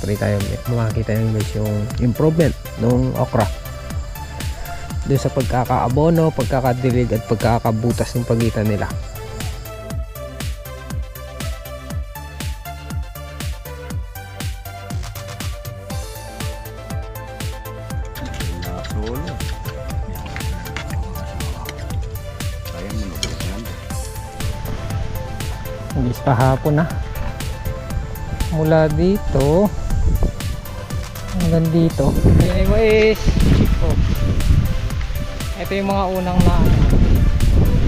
nag-spray tayo, makikita nyo guys yung improvement ng okra doon sa pagkakaabono, pagkakadilig at pagkakabutas ng pagitan nila. Hindi pa hapon na mula dito hanggang dito. Anyways, ito yung mga unang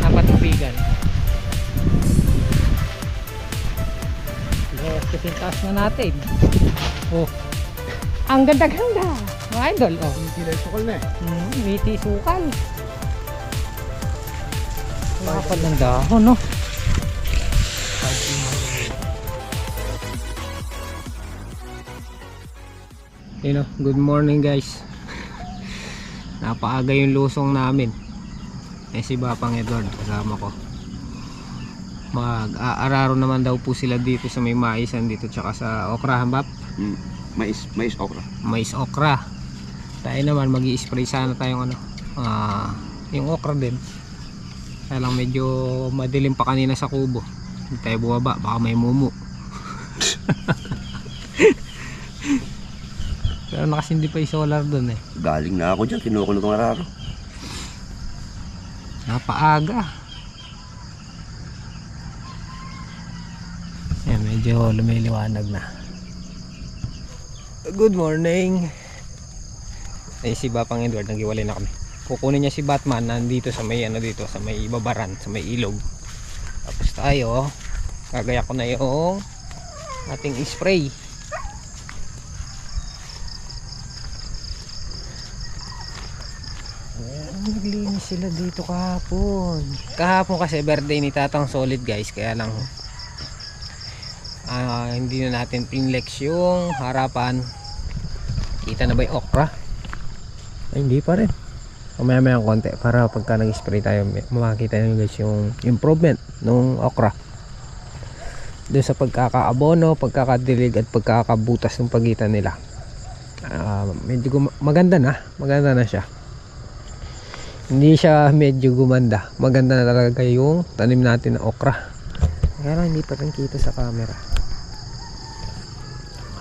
na patubigan. Kasing taas na natin. Ang ganda-ganda mga idol. Kilay sukal na eh. Witi sukal. Kapag ng dahon, no? Good morning guys. Napaaga yung lusong namin. Si Bapang Edward kasama ko. Mag-aararo naman daw po sila dito sa may maisan dito tsaka sa okrahan, Bap. Mais okra. Mais okra. Tayo naman mag-i-spray sana tayong yung okra din. Kaya lang medyo madilim pa kanina sa kubo. Hindi tayo bumaba, baka may mumu. Pero nakasindi pa yung solar dun eh. Galing na ako dyan, kinukulong ng araro. Napaaga. Ayan, medyo lumiliwanag na. Good morning. Si Bapang Edward, naghiwalay na kami. Kukunin niya si Batman nandito sa may dito, sa may babaran, sa may ilog. Tapos tayo, gagaya ko na yung ating spray. Naglinis sila dito kahapon. Kahapon kasi birthday ni Tatang Solid guys, kaya lang hindi na natin pinlex yung harapan. Kita na ba yung okra? Ay, hindi pa rin. Mamaya ang konti para pagka nag-spray tayo makikita nyo guys yung improvement ng okra doon sa pagkakaabono, pagkakadilig at pagkakabutas ng pagitan nila. Medyo maganda na siya. Hindi siya medyo gumanda, maganda na talaga yung tanim natin na okra. Kaya lang hindi pa rin kita sa camera.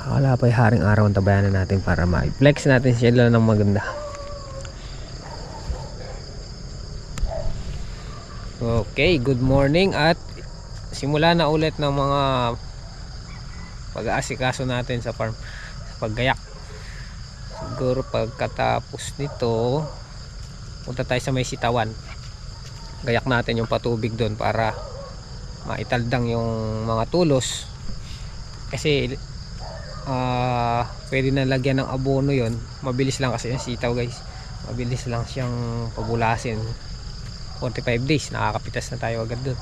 Wala pa yung haring araw ang tabayanan natin para ma-flex natin sila ng maganda. Okay, good morning at simula na ulit ng mga pag-aasikaso natin sa farm, sa paggayak. Siguro pagkatapos nito punta tayo sa may sitawan, gayak natin yung patubig doon para maitaldang yung mga tulos kasi pwede na lagyan ng abono yon. Mabilis lang kasi yung sitaw guys, mabilis lang siyang pabulasin. 45 days nakakapitas na tayo agad doon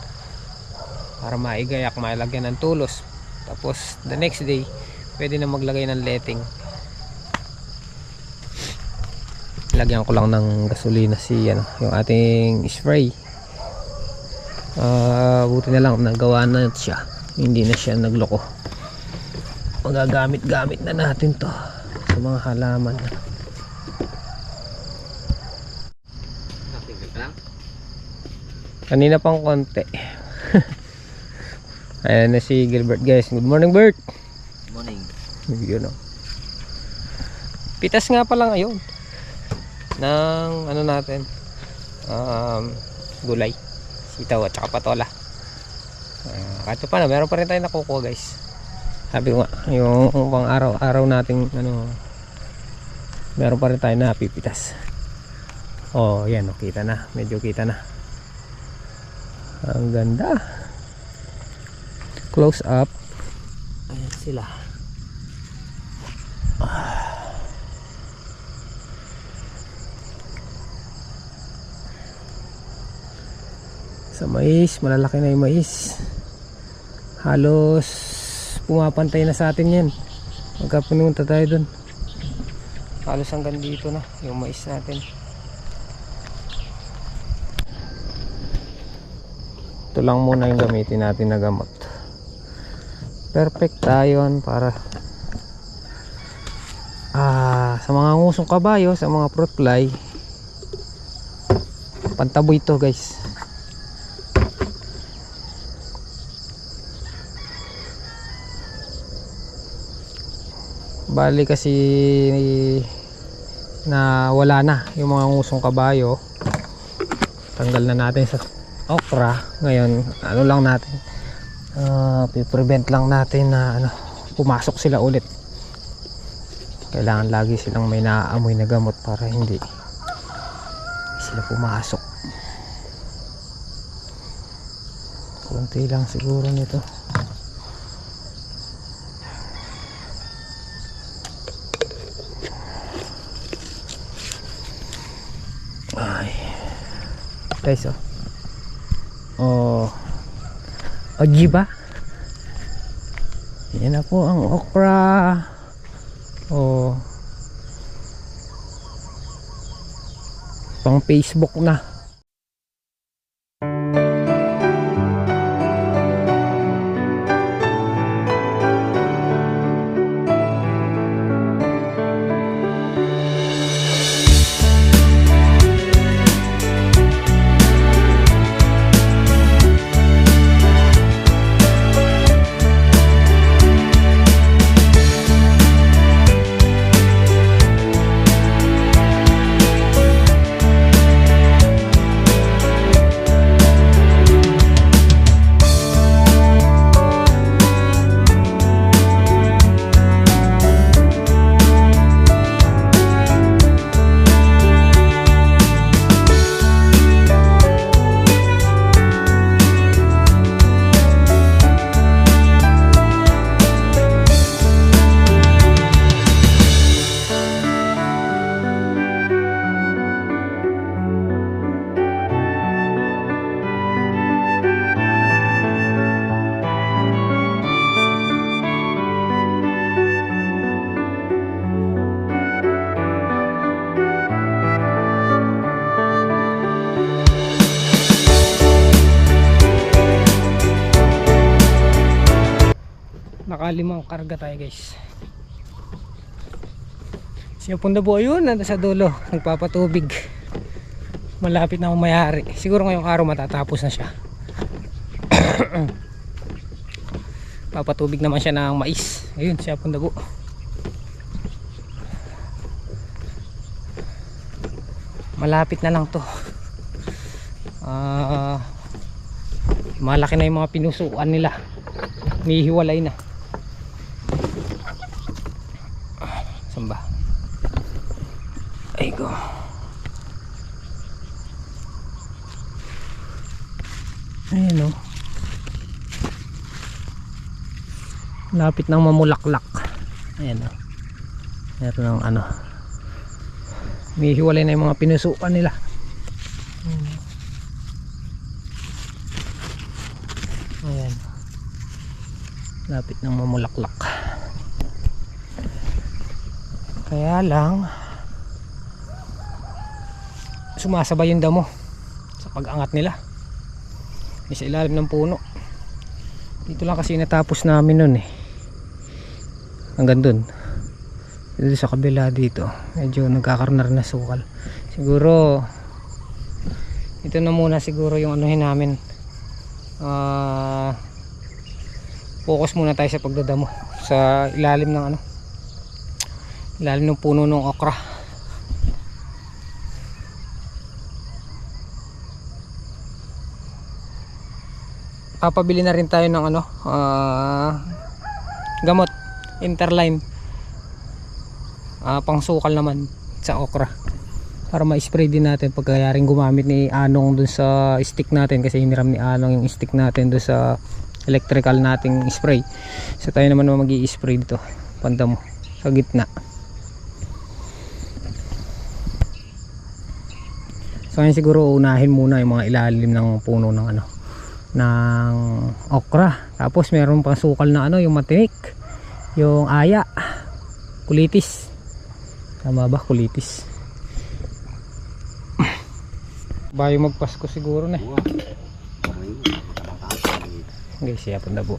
para maigayak, mailagyan ng tulos. Tapos the next day pwede na maglagay ng letting. Lagyan ko lang ng gasolina yung ating spray. Buti na lang nagawa na siya, hindi na siya nagloko. Magagamit-gamit na natin to sa mga halaman. Kanina pang konti. Ayan na si Gilbert guys. Good morning, Bert. Good morning. Yun o. Pitas nga pa lang ayun ng natin gulay, sitaw at saka patola. Kahit pa na meron pa rin tayo nakukuha guys. Sabi ko nga yung pang araw-araw nating meron pa rin tayo napipitas. Yan kita na, medyo kita na. Ang ganda. Close up. Ayan sila. Sa mais, malalaki na yung mais. Halos pumapantay na sa atin yan. Magka pumunta tayo dun, halos hanggang dito na yung mais natin. Ito lang muna yung gamitin natin na gamot. Perfect tayo para sa mga ngusong kabayo, sa mga fruit fly, pantaboy to guys. Bali kasi na wala na yung mga ngusong kabayo, tanggal na natin sa okra. Ngayon ano lang natin, prevent lang natin na pumasok sila ulit. Kailangan lagi silang may naaamoy na gamot para hindi sila pumasok. Kunti lang siguro nito. Ay guys, ojiba, yan na po ang okra. Pang Facebook na. Nakalimang karga tayo guys. Siya punda po ayun, nanda sa dulo, nagpapatubig. Malapit na umayari. Siguro ngayong araw matatapos na siya. Papatubig naman siya ng mais. Ayun, siya punda po. Malapit na lang to. Malaki na yung mga pinusuan nila. May hiwalay na. Samba. Ay go. Ayan o. Lapit nang mamulaklak. Ayan o. Meron ng may hiwalay na yung mga pinusukan nila. Ayan. Lapit nang mamulaklak. Kaya lang sumasabay yung damo sa pag-angat nila. Sa ilalim ng puno. Dito lang kasi natapos namin nun hanggang dun. Dito sa kabila dito medyo nagkakaroon na rin na sukal. Siguro ito na muna siguro yung anuhin namin. Focus muna tayo sa pagdadamo sa ilalim ng ilalim ng puno ng okra. Papabili na rin tayo ng gamot interline, pangsukal naman sa okra para ma-spray din natin pagkayaring gumamit ni Anong dun sa stick natin, kasi hiniram ni Anong yung stick natin dun sa electrical nating spray. So tayo naman mag-i-spray dito pandamo sa gitna. So ngayon siguro unahin muna yung mga ilalim ng puno ng ng okra. Tapos meron pang sukal na yung matinik, yung aya, kulitis. Tama ba? Kulitis. Bayo magpasko siguro na. Okay, siya punta po.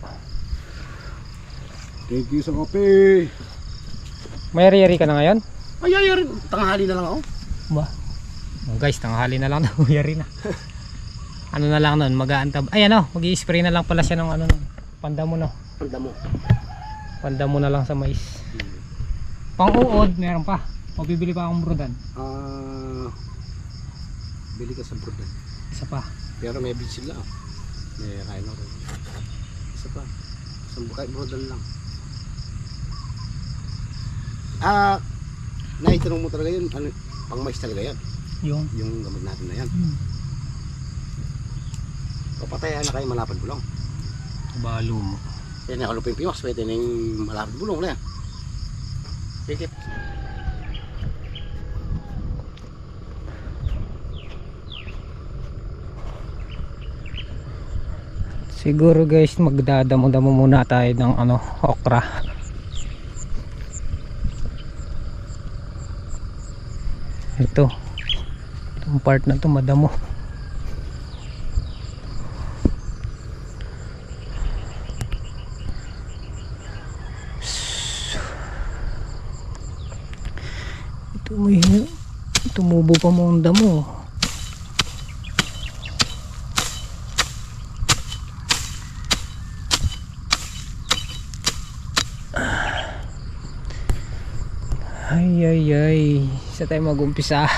Thank you sa kape. May yari-yari ka na ngayon? Ay, rin. Tanghali na lang ako. Ba? Oh, guys, tanghali na lang na uyari na. Ano na lang nun, mag-aantab. Ay ano, mag-i-spray na lang pala siya ng ano, pandamo no. Pandamo na lang sa mais. Pang-uod, meron pa. O bibili pa akong brodan. Bili ka sa brodan. Isa pa. Pero may bitsil lang. May kain ako. Isa pa. Isang bukay brodan lang. Naitanong mo talaga yun. Ano, pang mais talaga yan. Yung gamot natin na yan. Papatayan na kayo malapad bulong. Balo mo. Yan yung kaluping pimas. Pwede na yung malapad bulong na yan. Pikit. Siguro guys, magdadamo-damo muna tayo ng ano, okra. Ito. Itong part na to madamo. Tumubo pa mo ang damo. Ay sa tayo mag-umpisa.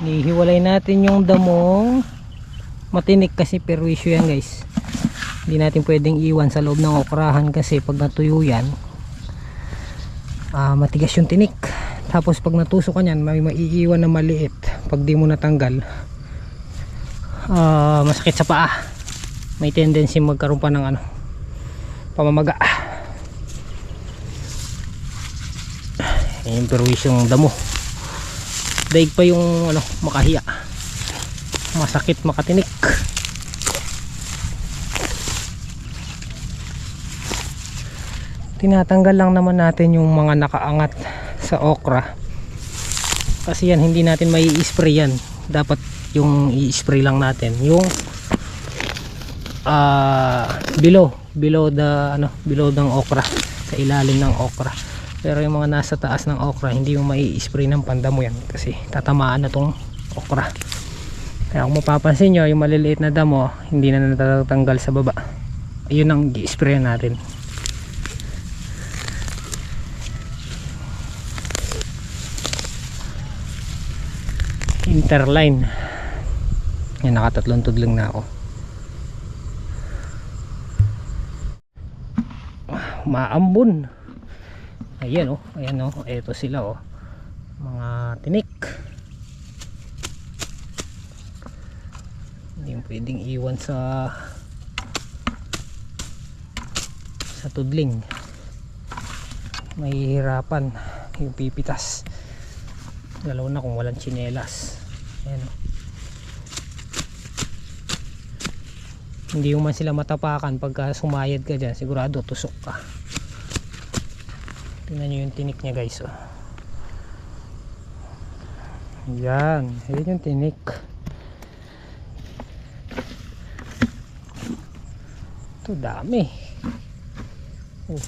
Hihiwalay natin yung damong matinik kasi perwisyo yan guys. Hindi natin pwedeng iwan sa loob ng okrahan kasi pag natuyo yan matigas yung tinik. Tapos pag natusok ka nyan may maiiwan na maliit pag di mo natanggal. Masakit sa paa, may tendency magkaroon pa ng ano, pamamaga. Yung perwisyong damo, daig pa yung ano, makahiya, masakit, makatinik. Tinatanggal lang naman natin yung mga nakaangat sa okra kasi yan hindi natin mai spray yan. Dapat yung i-spray lang natin yung below ng okra, sa ilalim ng okra. Pero yung mga nasa taas ng okra hindi mo mai-spray ng pandamo yan kasi tatamaan na tong okra. Kaya kung mapapansin nyo yung maliliit na damo hindi na natatanggal sa baba, yun ang i-spray natin. Interline yan, nakatatlong tudling na ako. Maambon. Ayan oh, ayan oh, eto sila oh, mga tinik. Hindi mo pwedeng iwan sa sa tudling. Mahihirapan yung pipitas, lalo na kung walang tsinelas. Ayan, oh. Hindi mo man sila matapakan pagka sumayad ka dyan, sigurado tusok ka. Tingnan nyo yung tinik nya guys, oh. Yan, yun yung tinik. Ito dami. Oh.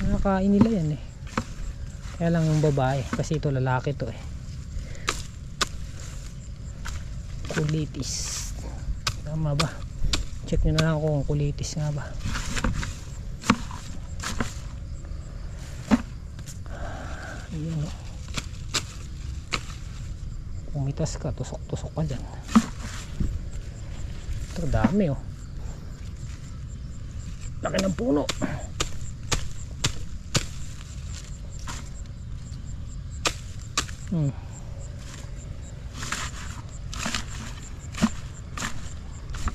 Nakakain nila yan eh. Kaya lang yung babae, kasi ito lalaki to eh. Kulitis. Tama ba? Check nyo na lang kung kulitis nga ba. Ayun, oh. Pumitas ka, tusok-tusok ka dyan. Ito dami oh. Laki ng puno.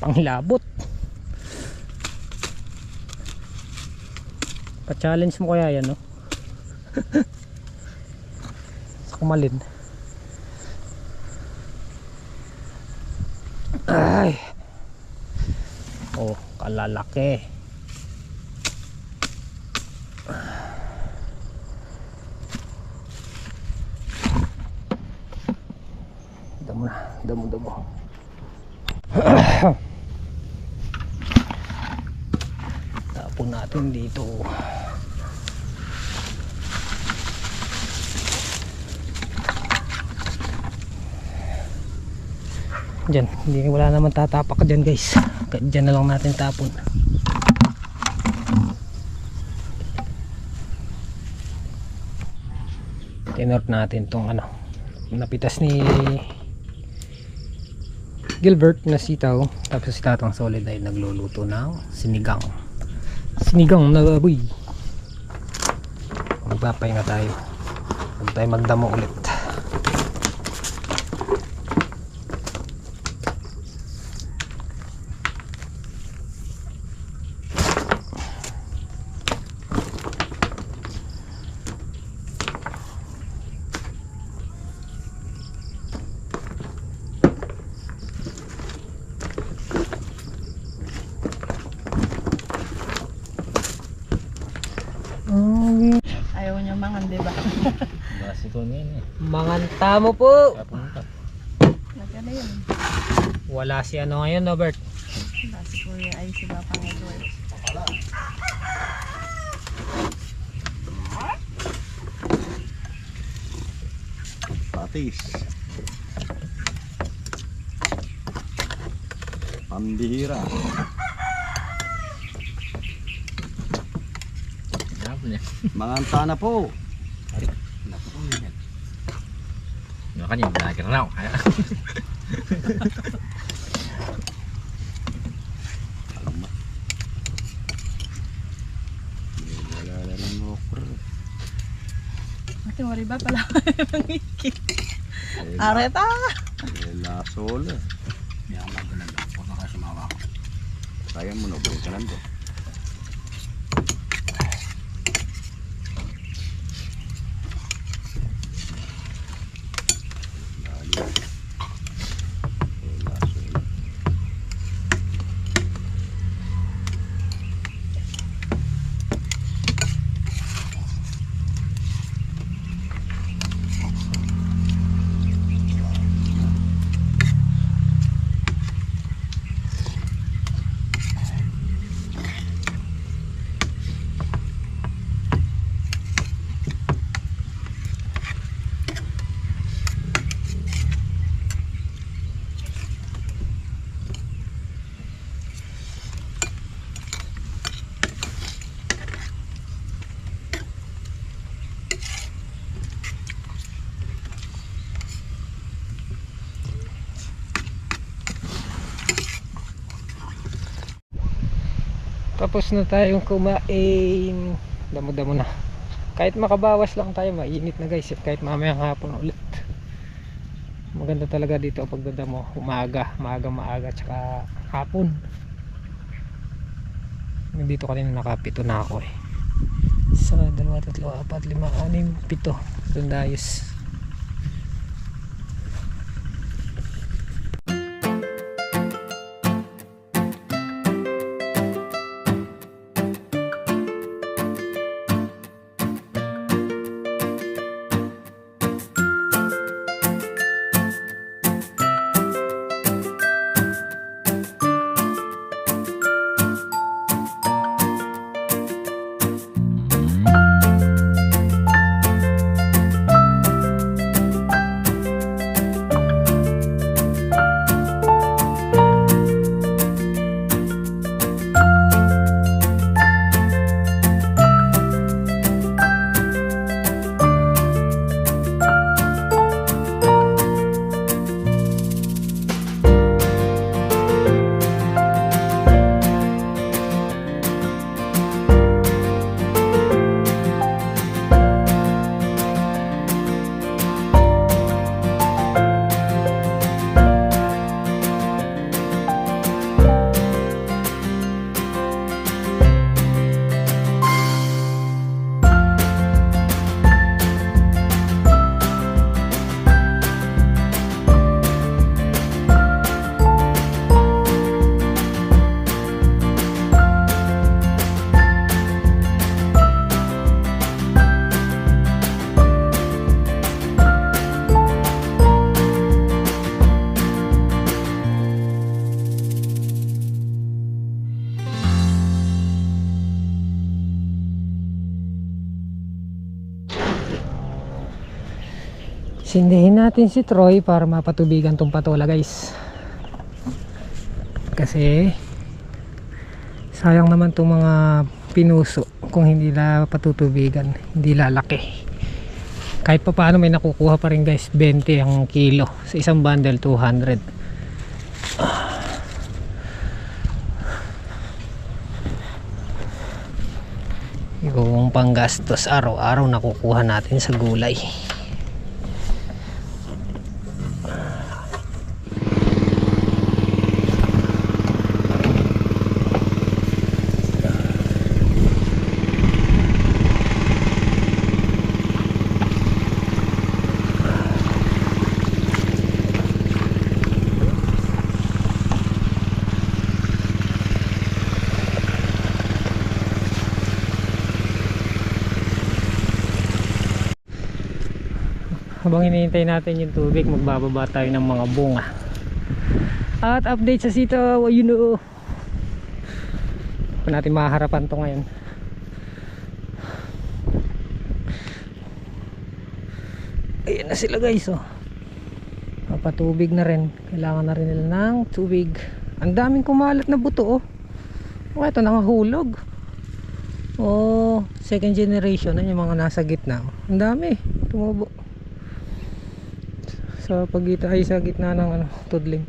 Panglabot. Pa-challenge mo kaya yan, no? Sa kumalin. Ay. Oh, kalalaki. Damo na, damo. Tapon natin dito. Diyan, hindi, wala naman tatapak dyan guys. Diyan na lang natin tapon. Tinort natin tong ano, napitas ni Gilbert na sitaw. Tapos si Tatang Solid ay nagluluto ng sinigang na baboy. Magpapahinga tayo, huwag tayo magdamo ulit. Ayaw niya mangan, di ba? Basi ko ngayon eh. Manganta mo po. Nagyan na yun. Wala si ano ngayon, Robert. Basi ko yung ay si Bapang Edward. Patis. Pambihira. Manganta na po. Nó có nhìn lại cái nào hả? Ate, wari ba pala mangikit? Areta! Lasol. Yang lagu lang po na kasi mawa ko. Kaya mo na po ka lang doon. Tapos na tayong kumain. Damo-damo na. Kahit makabawas lang tayo, mainit na guys. Kahit mamayang hapon ulit. Maganda talaga dito pagdadamo maaga tsaka hapon. Dito kanina nakapito na ako eh. 1, 2, 3, 4, 5, 6, 7 Dundayos. Sindihin natin si Troy para mapatubigan tong patola guys. Kasi sayang naman tong mga pinuso kung hindi na patutubigan, hindi lalaki. Kahit pa paano may nakukuha pa rin guys, 20 ang kilo. Sa isang bundle 200. Yung panggastos araw-araw nakukuha natin sa gulay. Habang hinihintay natin yung tubig, magbababa tayo ng mga bunga at update sa sitaw. Ayun o, pa natin maharapan to ngayon. Ayan na sila guys oh. Papatubig na rin, kailangan na rin nila ng tubig. Ang daming kumalat na buto oh. Oh, ito nakahulog. Oh, second generation na yung mga nasa gitna. Ang dami tumubo sa pagitan ay sa gitna ng ano, tudling.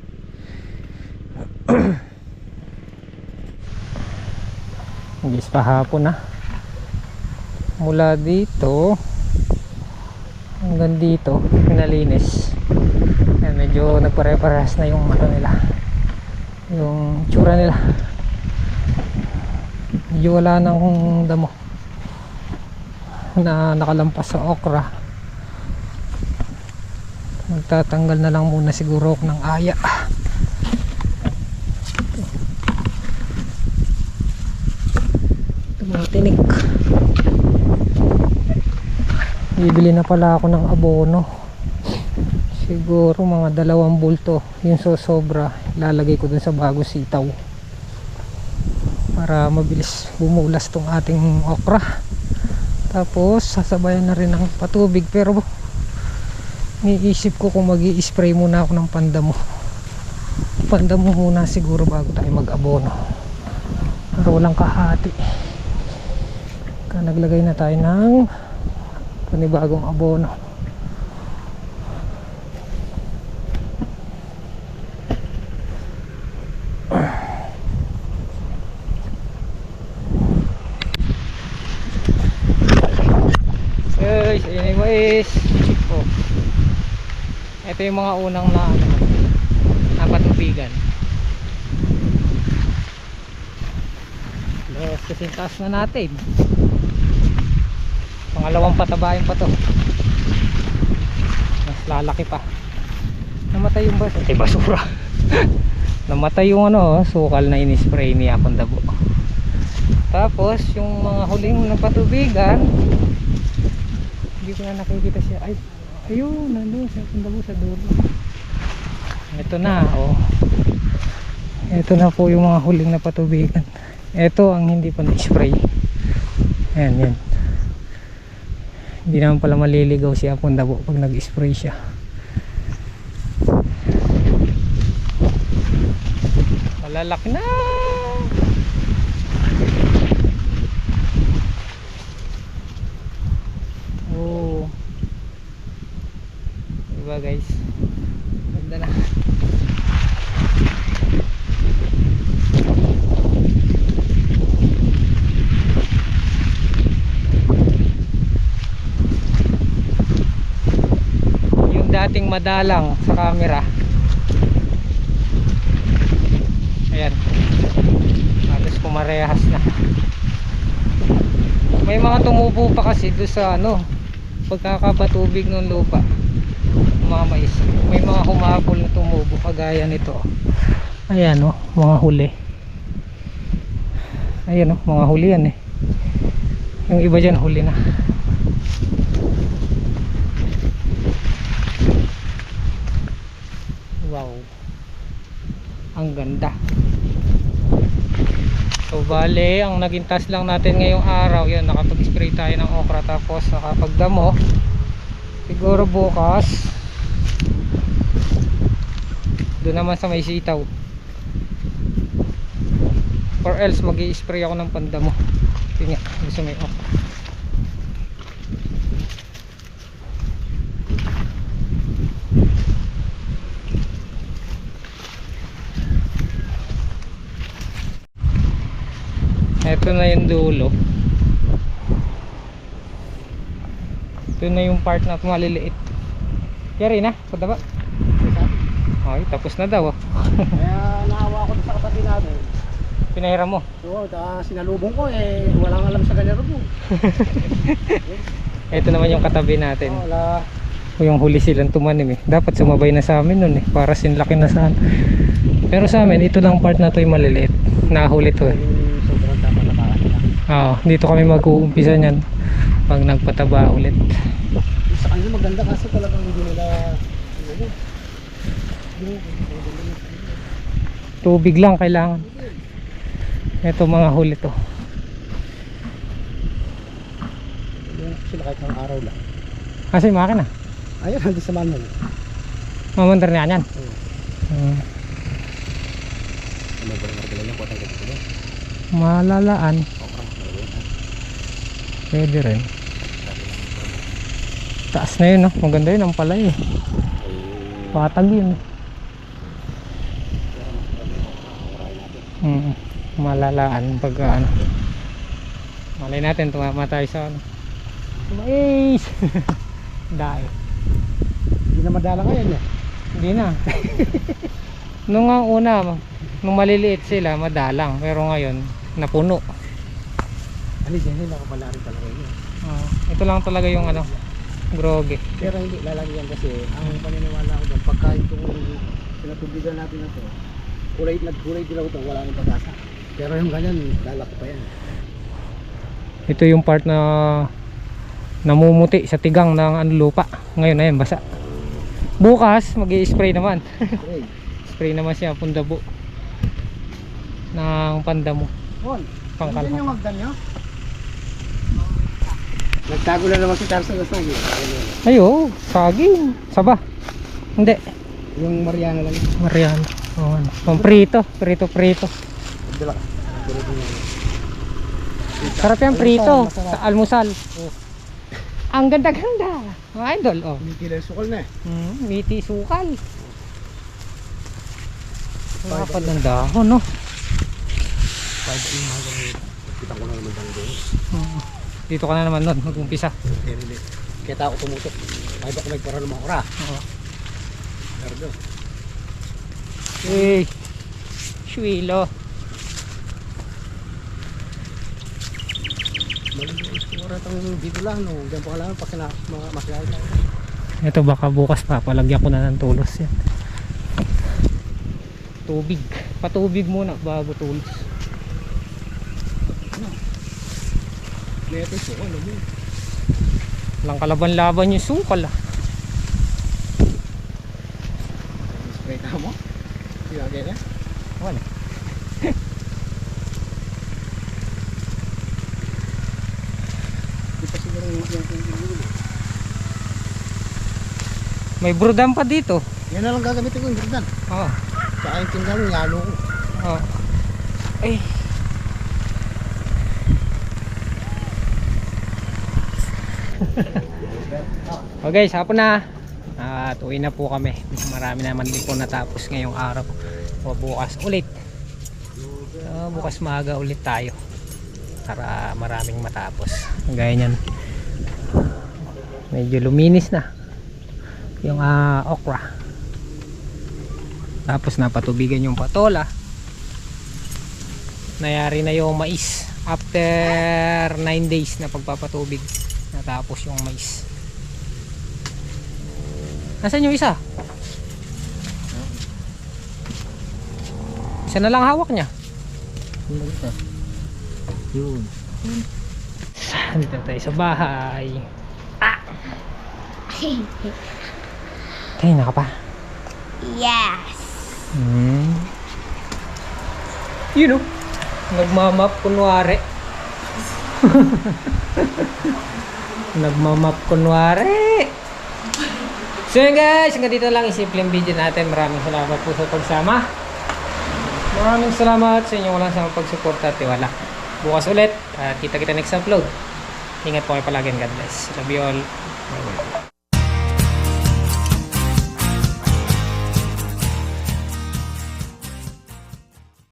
Guys, pahapon na mula dito hanggang dito pinalinis. Ayan, medyo nagpare-parehas na yung ano nila, yung tsura nila. Medyo wala nang damo na nakalampas sa okra. Magtatanggal na lang muna siguro ng aya. Tumatinik. Bibili na pala ako ng abono. Siguro mga 2 bulto. Yung sobra ilalagay ko dun sa bago sitaw para mabilis bumulas tong ating okra. Tapos sasabayan na rin ng patubig, pero niisip ko kung mag-i-spray muna ako ng pandamo muna siguro bago tayo mag-abono, pero walang kahati. Kaya naglagay na tayo ng panibagong abono. Guys, ayan yung mais. Oh. Ito yung mga unang na patubigan. Kasi taas na natin. Pangalawang patabayan pa to. Mas lalaki pa. Namatay yung basura. Namatay yung sukal na in-spray ni Apong Dabo. Tapos yung mga huling na patubigan, hindi ko na nakikita siya. Ay, ayun, nandun si Apong Dabo sa dulo. Ito na, ito na po yung mga huling na patubigan. Ito ang hindi pa na-spray. Ayan, yan. Hindi naman pala maliligaw si Apong Dabo pag nag-spray siya. Malalaki na. Oh. Diba guys? Ganda na. Yung dating madalang sa camera. Ayan. Halos pumarehas na. May mga tumubo pa kasi doon sa pagkakabatubig ng lupa. Mga mais. May mga humabol na tumubo kagaya nito. Ayan mga huli. Ayan mga huli yan eh. Yung iba dyan huli na. Wow. Ang ganda. So bale, ang naging task lang natin ngayong araw, yan, nakapag-spray tayo ng okra tapos nakapagdamo. Siguro bukas doon naman sa may sitaw, or else mag-i-spray ako ng pandamo. Yun nga, doon sa may okra. Ito na yung dulo. Ito na yung part na maliliit. Yari na, padaba. Okay, tapos na daw. Kaya naawa ako sa katabi namin. Pinahiram mo? Oo, sinalubong ko walang alam sa ganero mo. Ito naman yung katabi natin. Wala. Yung huli silang tumanim eh. Dapat sumabay na sa amin nun eh, para sinlaki na saan. Pero sa amin, ito lang part na to yung maliliit. Nahuli to eh. Sobrang dapat na baka nila. Oo, dito kami mag-uumpisa niyan pag nagpataba ulit. Sa kanila maganda kasi talagang hindi nila Tubig lang kailangan. Ito mga huli to. Sila kahit ng araw lang. Kasi makina. Ayun, hindi sa manual. Mamandar na yan. Ano ba yung margalan yung kuwatang ganito ba? Malalaan. Pwede rin. Taas na yun maganda yun ang palay eh. Patag yun. Malalaan pag malay natin tumama tayo sa mais. Dahil Hindi na madala ngayon eh. hindi na. Nung una nung maliliit sila madalang, pero ngayon napuno. Ano dyan nila kapala rin talaga yun. Ito lang talaga yung groge. Pero hindi lalagyan kasi ang paniniwala ko doon pagka itong pinatubigan natin na to, kulay dilaw ito, wala nang pag-asa. Pero yung ganyan, lalaki pa yan. Ito yung part na namumuti sa tigang ng lupa. Ngayon ayun basa. Bukas mag-i-spray naman. Okay. Spray naman siya Apong Dabo ng pandamo. Bon, Pangkalahatan. ano yung magdan nyo? Nagtago na naman si Tarso na saging. Ayo, saging. Saba. Hindi. Yung Mariana lang. Mariano. Pamprito. Prito. Dala. Sarap yan prito. Masarap. Sa almusal. Ang ganda-ganda. Mga idol. Hindi kilo yung sukal na eh. Miti sukal. Lapad ng dahon, no? Kita ko na naman doon. Dito ka na naman nun, mag-umpisa. Kaya tao tumutok. Kahit ako nagpara ng mga ora. Hey, Shwilo. Malinis ko rin itong dito lang, no? Diyan pa lang, pag makilain lang. Ito baka bukas papalagyan ko na ng tulos yan. Tubig. Patubig muna bago tulos. Meron ko, ano mo? Walang kalaban-laban yung sukal ah. Spray ka mo? Silagay na? Wala. Di pa siguro yung May brudam pa dito. yan na lang gagamitin ko yung gagdan. Oo. Sa aking tinggal, yalo ko. Oo. Ay. Okay, hapon na. At uwi na po kami. Marami naman din po natapos ngayong araw. O bukas ulit. Bukas maaga ulit tayo. Para maraming matapos. Gaya niyan. Medyo luminis na. Yung okra. Tapos napatubigan yung patola. Nayari na yung mais. After 9 days na pagpapatubig. Natapos yung mais. Nasaan yung isa? Isa na lang hawak niya. Yun. Dito tayo sa bahay. Kain na ka pa? Yes! Yun o. Nagmamap kunwari. Nagmamap kunwari. So yun guys, hanggang dito lang isimpleng video natin. Maraming salamat po sa pagsama. Maraming salamat sa inyong walang samang pagsuporta at tiwala. Bukas ulit at kita-kita next upload. Ingat po kayo palagi and God bless. Love you all. Bye-bye.